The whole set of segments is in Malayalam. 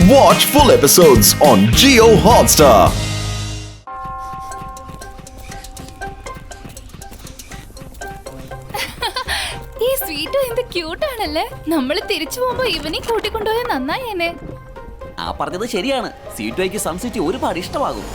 Watch full episodes on Jio Hotstar. ഈ സ്വീറ്റ് എന്ത് ക്യൂട്ട് ആണല്ലേ. നമ്മൾ തിരിച്ചു പോകുമ്പോ ഇവനെ കൂട്ടിക്കൊണ്ടുപോയ നന്നായി എന്നെ. ആ പറഞ്ഞത് ശരിയാണ്. സീറ്റുവയ്ക്ക് സൺസിറ്റി ഒരുപാട് ഇഷ്ടമാകും.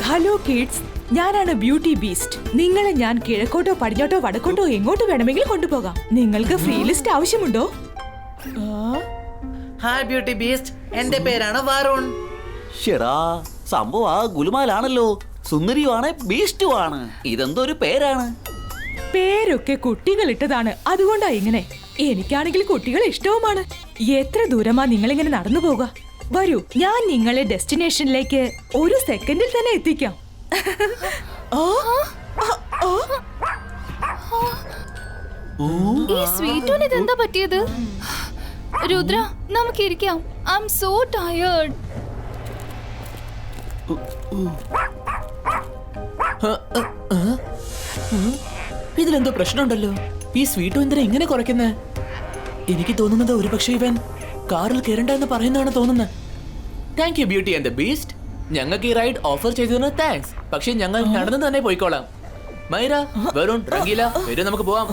ഹലോ കിഡ്സ്, ഞാനാണ് ബ്യൂട്ടി ബീസ്റ്റ്. നിങ്ങളെ ഞാൻ കിഴക്കോട്ടോ പടിഞ്ഞോട്ടോ വടക്കോട്ടോ എങ്ങോട്ട് വേണമെങ്കിലും കൊണ്ടുപോകാം. നിങ്ങൾക്ക് ഫ്രീ ലിസ്റ്റ് ആവശ്യമുണ്ടോ? ഹായ് ബ്യൂട്ടി ബീസ്റ്റ്, എന്റെ പേരാണ് വാരുൺ. ഷെടാ, സംഭവം ആ ഗുലുമാലാണല്ലോ. സുന്ദരിയുമാണ്, ബീസ്റ്റുമാണ്. ഇതെന്തോ ഒരു പേരാണ്. പേരൊക്കെ കുട്ടികൾ ഇട്ടതാണ്, അതുകൊണ്ടാ ഇങ്ങനെ. എനിക്കാണെങ്കിൽ കുട്ടികൾ ഇഷ്ടവുമാണ്. എത്ര ദൂരമാ നിങ്ങളിങ്ങനെ നടന്നു പോകാ? വരൂ, ഞാൻ നിങ്ങളെ ഡെസ്റ്റിനേഷനിലേക്ക് ഒരു സെക്കൻഡിൽ തന്നെ എത്തിക്കാം. ഈ സ്വീറ്റിന് ഇതെന്താ പറ്റിയത്? രുദ്ര, നമുക്ക് ഇരിക്കാം. I am so tired. ഇതിലെന്തോ പ്രശ്നമുണ്ടല്ലോ. ഈ സ്വീറ്റ് എന്തിനാ ഇങ്ങനെ കുറയ്ക്കുന്നേ? എനിക്ക് തോന്നുന്നത് ഒരു പക്ഷേ ഇവൻ കാറിൽ കയറണ്ട എന്ന് പറയുന്നതാണ് തോന്നുന്നത്. Thank you beauty and the beast. ഞങ്ങൾക്ക് ഈ റൈഡ് ഓഫർ ചെയ്തതിന് താങ്ക്സ്. പക്ഷെ ഞങ്ങൾ നടന്നു തന്നെ പോയിക്കോളാം. മൈര, വരുൺ, റംഗീല, വരും, നമുക്ക് പോവാം.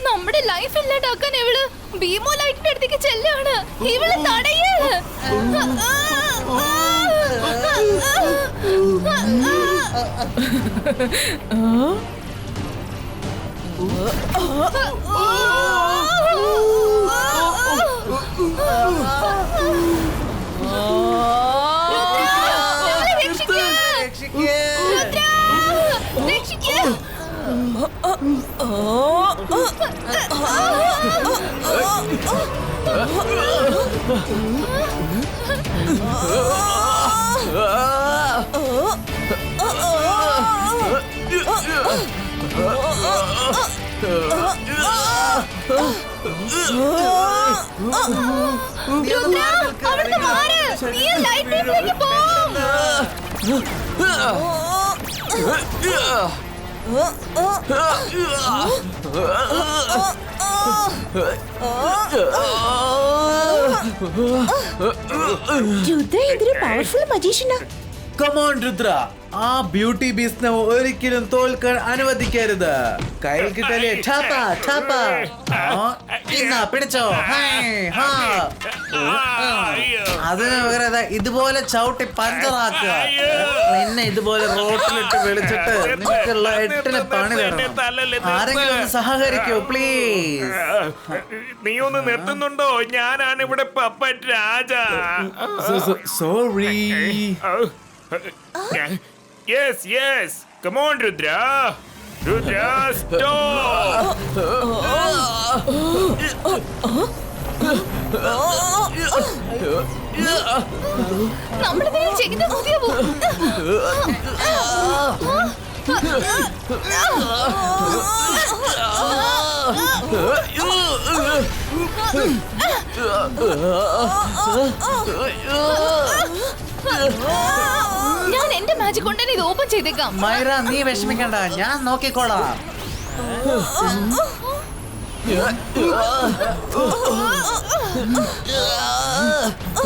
നമ്മുടെ ലൈഫ് ഇല്ലാണ്ടാക്കാൻ ഇവള് ബീമോ ലൈറ്റിന്റെ അടുത്തേക്ക് ചെല്ലാണ്. ഇവള് തടയ്. രുദ്ര ഇതൊരു പവർഫുൾ മജീഷ്യനാ. Come on രുദ്ര, ആ ബ്യൂട്ടി ബീസ്റ്റിനെ ഒരിക്കലും തോൽക്കാൻ അനുവദിക്കരുത്. കയ്യിൽ കിട്ടലേ പിടിച്ചോ. അതിന് പകരം ഇതുപോലെ ചവിട്ടി പഞ്ചറാക്കുക. നിന്നെ ഇതുപോലെ റോട്ടിലിട്ട് വിളിച്ചിട്ട് നിനക്കുള്ള 8 പണി തരണം. ആരെങ്കിലും ഒന്ന് സഹകരിക്കൂ പ്ലീസ്. നീ ഒന്ന് നിർത്തുന്നുണ്ടോ? ഞാനാണ് ഇവിടെ പപ്പൻ രാജ. Sorry. Yes. Come on, Rudra. Rudra, stop. നമ്മളിത് ചെയ്യുന്ന മതിയാവോ? ഞാൻ എന്റെ മാജിക് കൊണ്ട് ഇത് ഓപ്പൺ ചെയ്തേക്കാം. മൈറ, നീ വിഷമിക്കണ്ട, ഞാൻ നോക്കിക്കോളാം.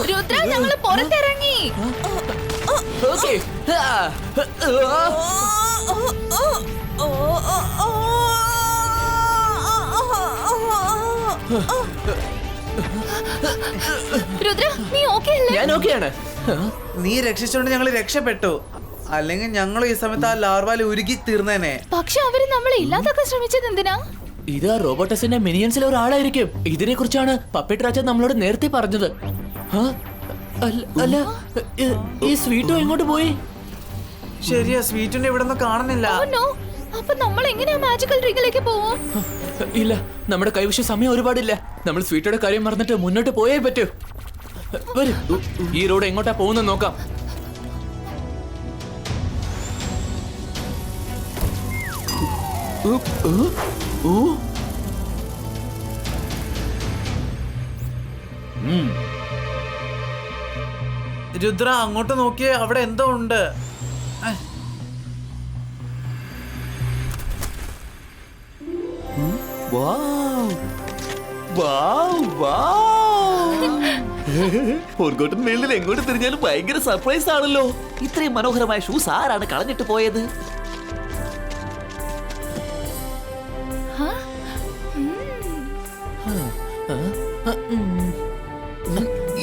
രുദ്ര, ഞങ്ങള് പുറത്തിറങ്ങി. ഓക്കേ. രുദ്ര, നീ ഓക്കെ അല്ലേ? ഞാൻ ഓക്കെയാണ്. നീ രക്ഷിച്ചോണ്ട് ഞങ്ങൾ രക്ഷപ്പെട്ടു. അല്ലെങ്കിൽ ഞങ്ങൾ ഈ സമയത്ത് ആ ലാർവാല് ഉരുകി തീർന്നേനെ. പക്ഷെ അവര് നമ്മളെ ഇല്ലാതാക്കാൻ ശ്രമിച്ചത് എന്തിനാ? ഇത് ആ റോബോട്ടസിന്റെ മിനിയൻസിലെ ഒരാളായിരിക്കും. ഇതിനെ കുറിച്ചാണ് പപ്പറ്റ് രാജ നമ്മളോട് നേരത്തെ പറഞ്ഞത്. ആ, അല്ല ഈ സ്വീറ്റോ എങ്ങോട്ട് പോയി? ശരിയാ, സ്വീറ്റിന്റെ ഇവിടെ ഒന്നും കാണുന്നില്ല. Oh no. അപ്പൊ നമ്മൾ എങ്ങനെയാ മാജിക്കൽ റിംഗിലേക്ക് പോവും? ഇല്ല, നമ്മുടെ കൈവശ സമയം ഒരുപാടില്ല. നമ്മൾ സ്വീറ്റോടെ കാര്യം മറന്നിട്ട് മുന്നോട്ട് പോയേ പറ്റൂ. വരൂ, ഈ റോഡ് എങ്ങോട്ടാ പോകുന്നത് നോക്കാം. രുദ്ര, അങ്ങോട്ട് നോക്കിയേ, അവിടെ എന്തോ ഉണ്ട്. പൊർഗോട്ടൻ മേളിൽ എങ്ങോട്ട് തിരിഞ്ഞാലും ഭയങ്കര സർപ്രൈസ് ആണല്ലോ. ഇത്രയും മനോഹരമായ ഷൂസ് ആരാണ് കളഞ്ഞിട്ട് പോയത്?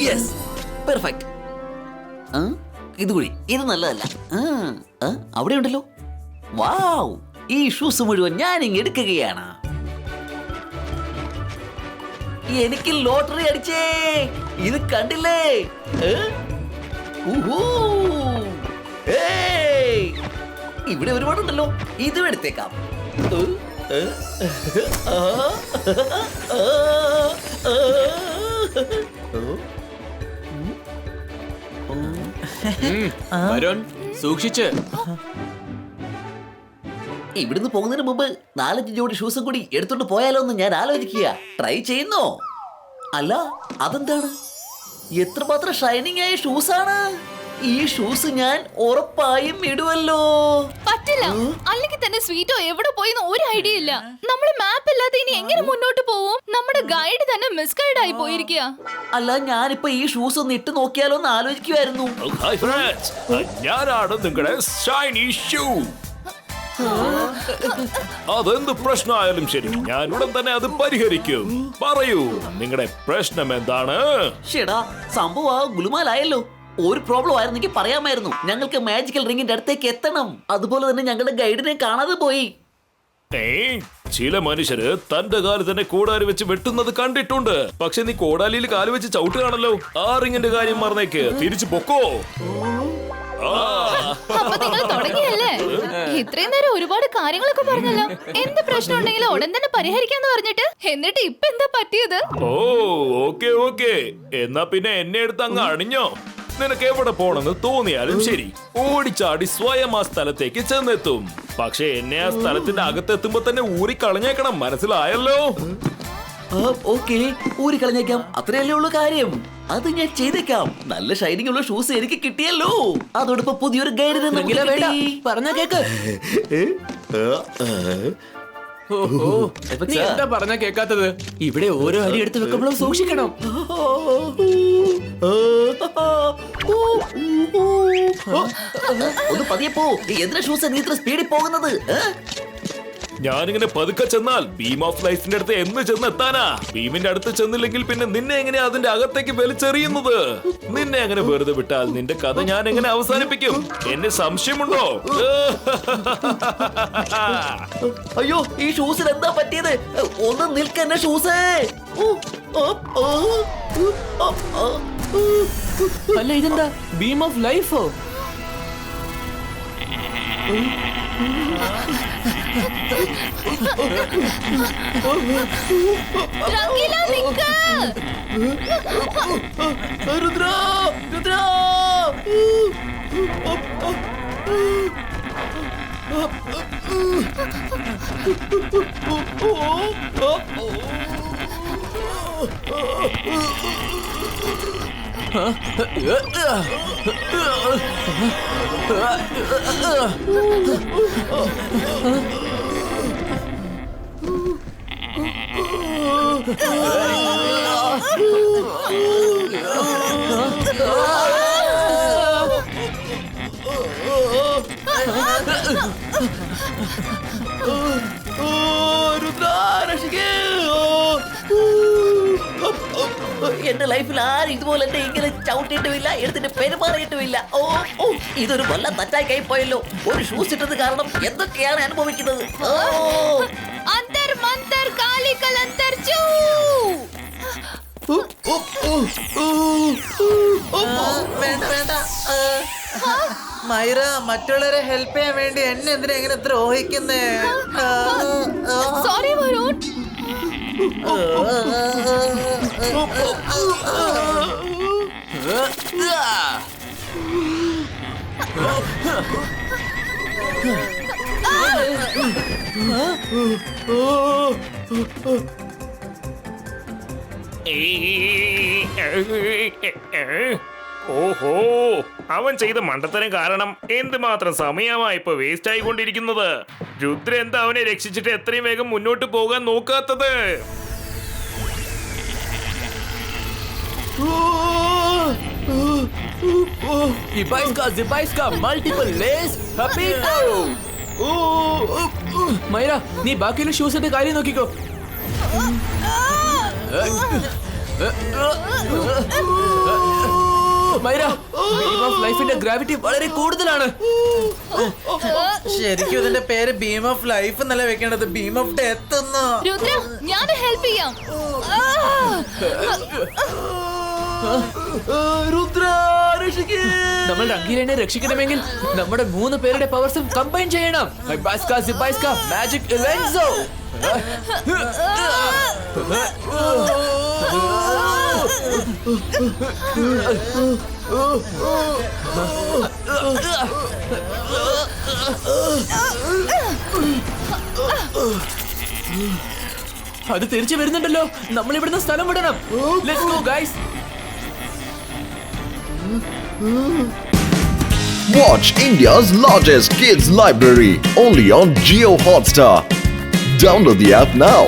Yes, perfect. ഇതുകൂടി, ഇത് നല്ലതല്ല. അവിടെ ഉണ്ടല്ലോ. വാവ്, ഈ ഷൂസ് മുഴുവൻ ഞാൻ ഇങ്ങ് എടുക്കുകയാണ്. എനിക്ക് ലോട്ടറി അടിച്ചേ. ഇത് കണ്ടില്ലേ? ഇവിടെ ഒരുപാടുണ്ടല്ലോ. ഇതും എടുത്തേക്കാം. വരുൺ, സൂക്ഷിച്ച്. ഇവിടുന്ന് പോകുന്നതിന് മുമ്പ് 4-5 ജോഡി ഷൂസും കൂടി എടുത്തോണ്ട് പോയാലോ എന്ന് ഞാൻ ആലോചിക്കുക. ട്രൈ ചെയ്യുന്നോ? അല്ല, അതെന്താണ്? എത്രമാത്രം ഷൈനിങ് ആയ ഷൂസാണ്. ഈ ഷൂസ് ഞാൻ ഉറപ്പായും ഇടുവല്ലോ. പറ്റില്ല. അല്ലെങ്കിൽ തന്നെ സ്വീറ്റോ എവിടെ പോയിന്ന് ഒരു ഐഡിയ ഇല്ല. നമ്മുടെ മാപ്പ് ഇല്ലാതെ ഇനി എങ്ങനെ മുന്നോട്ട് പോവും? നമ്മുടെ ഗൈഡ് തന്നെ മിസ്ഗൈഡ് ആയി പോയിരിക്കുക. അല്ല, ഞാനിപ്പോ ഈ ഷൂസ് ഒന്ന് ഇട്ട് നോക്കിയാലോ എന്ന് ആലോചിക്കുമായിരുന്നു. ഹായ് ഫ്രണ്ട്സ്, ഞാനാണ് നിങ്ങളുടെ ഷൈനി ഷൂ. അതെന്ത് പ്രശ്നമായാലും ശരി, ഞാൻ ഉടൻ തന്നെ അത് പരിഹരിക്കും. പറയൂ, നിങ്ങളുടെ പ്രശ്നം എന്താണ്? ഷെടാ, സംഭവം ഗുലുമാലായല്ലോ. ഒരു പ്രോബ്ലം ആയിരുന്നെങ്കിൽ പറയാമായിരുന്നു. ഞങ്ങൾക്ക് മാജിക്കൽ റിംഗിന്റെ അടുത്തേക്ക് എത്തണം. അതുപോലെ തന്നെ ഞങ്ങളുടെ ഗൈഡിനെ കാണാതെ പോയി. ചില മനുഷ്യര് തന്റെ കാല് തന്നെ കോടാലി വെച്ച് വെട്ടുന്നത് കണ്ടിട്ടുണ്ട്. പക്ഷെ നീ കോടാലിയിൽ കാല് വെച്ച് ചവിട്ടുകയാണല്ലോ. ആ റിംഗിന്റെ കാര്യം മറന്നേക്ക്, തിരിച്ചു പൊക്കോ. അപ്പൊ നിങ്ങൾ തുടങ്ങിയല്ലേ? ഇത്രയും നേരം ഒരുപാട് കാര്യങ്ങളൊക്കെ പറഞ്ഞല്ലോ. എന്ത് പ്രശ്നം ഉണ്ടെങ്കിലും ഉടൻ തന്നെ പരിഹരിക്കാന്ന് പറഞ്ഞിട്ട്, എന്നിട്ട് ഇപ്പൊ എന്താ പറ്റിയത്? ഓ, ഓക്കെ ഓക്കെ. എന്നാ പിന്നെ എന്നെ എടുത്ത് അങ്ങ് അണിഞ്ഞോ. നിനക്ക് എവിടെ പോണെന്ന് തോന്നിയാലും ശരി, ഓടിച്ചാടി സ്വയം ആ സ്ഥലത്തേക്ക് ചെന്നെത്തും. പക്ഷെ എന്നെ ആ സ്ഥലത്തിന്റെ അകത്തെത്തുമ്പോ തന്നെ ഊരി കളഞ്ഞേക്കണം, മനസ്സിലായല്ലോ? ഓക്കെ, ഊരി കളഞ്ഞേക്കാം. അത്രയല്ലേ ഉള്ളു കാര്യം. അത് ഞാൻ ചെയ്തേക്കാം. നല്ല ഷൈനിങ് ഉള്ള ഷൂസ് എനിക്ക് കിട്ടിയല്ലോ. അതോടൊപ്പം പുതിയൊരു ഗൈഡിനെ പറഞ്ഞ കേക്ക്. നീ എന്താ പറഞ്ഞ കേക്കാത്തത്? ഇവിടെ ഓരോ അരി എടുത്ത് വെക്കുമ്പോഴും സൂക്ഷിക്കണം. ഒന്ന് പതിയപ്പോ. എന്തിനാ ഷൂസ് നീ ഇത്ര സ്പീഡിൽ പോകുന്നത്? ഞാനിങ്ങനെ പതുക്കെ ചെന്നാൽ ബീം ഓഫ് ലൈഫിന്റെ അടുത്ത് എന്ന് ചെന്നെത്താനാ? ബീമിന്റെ അടുത്ത് ചെന്നില്ലെങ്കിൽ പിന്നെ നിന്നെ എങ്ങനെ അതിന്റെ അകത്തേക്ക് വലിച്ചെറിയുന്നത്? നിന്നെ അങ്ങനെ വെറുതെ വിട്ടാൽ നിന്റെ കഥ ഞാൻ എങ്ങനെ അവസാനിപ്പിക്കും? എന്നെ സംശയമുണ്ടോ? അയ്യോ, ഈ ഷൂസിന് എന്താ പറ്റിയത്? ഒന്ന് നിൽക്കെന്നെ ഷൂസേ. അല്ല, ഇതെന്താ ബീം ഓഫ് ലൈഫോ? റംഗീല, നിക്ക്. രുദ്ര, രുദ്ര. എന്റെ ലൈഫിൽ ആരും ഇതുപോലെ എന്നെ ഇങ്ങനെ ചവിട്ടിയിട്ടുമില്ല, എടുത്തിട്ട് പെരുമാറിയിട്ടുമില്ല. ഓ ഓ, ഇതൊരു വല്ല തെറ്റായി പോയല്ലോ. ഒരു ഷൂസ് ഇട്ടത് കാരണം എന്തൊക്കെയാണ് അനുഭവിക്കുന്നത്. ഓ അന്തർ മന്തർ കാലിക്കൽ അന്തർ ചൂ. വേണ്ട. മൈറ, മറ്റുള്ളവരെ ഹെൽപ്പ് ചെയ്യാൻ വേണ്ടി എന്നെ എന്തിനാ ഇങ്ങനെ ദ്രോഹിക്കുന്നേ? സോറി വരുൺ. ഓഹോ, അവൻ ചെയ്ത മണ്ടത്തരം കാരണം എന്തുമാത്രം സമയമായി ഇപ്പൊ വേസ്റ്റ് ആയിക്കൊണ്ടിരിക്കുന്നത്. രുദ്ര എന്താ അവനെ രക്ഷിച്ചിട്ട് എത്രയും വേഗം മുന്നോട്ട് പോകാൻ നോക്കാത്തത്? Multiple lace ഹപ്പീറ്റോ. മൈറ, നീ ബാക്കിയുള്ള ഷൂസിന്റെ കാര്യം നോക്കിക്കോ. മൈറ, ബീം ഓഫ് ലൈഫിന്റെ ഗ്രാവിറ്റി വളരെ കൂടുതലാണ്. ശരിക്കും ഇതിന്റെ പേര് ബീം ഓഫ് ലൈഫ് എന്നല്ല വെക്കേണ്ടത്, ബീം ഓഫ് ഡെത്ത് എന്നോ. രുദ്ര, ഞാൻ ഹെൽപ്പ് ചെയ്യാം. നമ്മൾ റംഗീലിനെ രക്ഷിക്കണമെങ്കിൽ നമ്മുടെ 3 പേരുടെ പവേഴ്സും കമ്പൈൻ ചെയ്യണം. മാജിക് ഇലൻസോ. അത് തിരിച്ചു വരുന്നുണ്ടല്ലോ. നമ്മൾ ഇവിടുന്ന് സ്ഥലം വിടണം. Let's go guys. Watch India's largest kids library only on Jio Hotstar. Download the app now.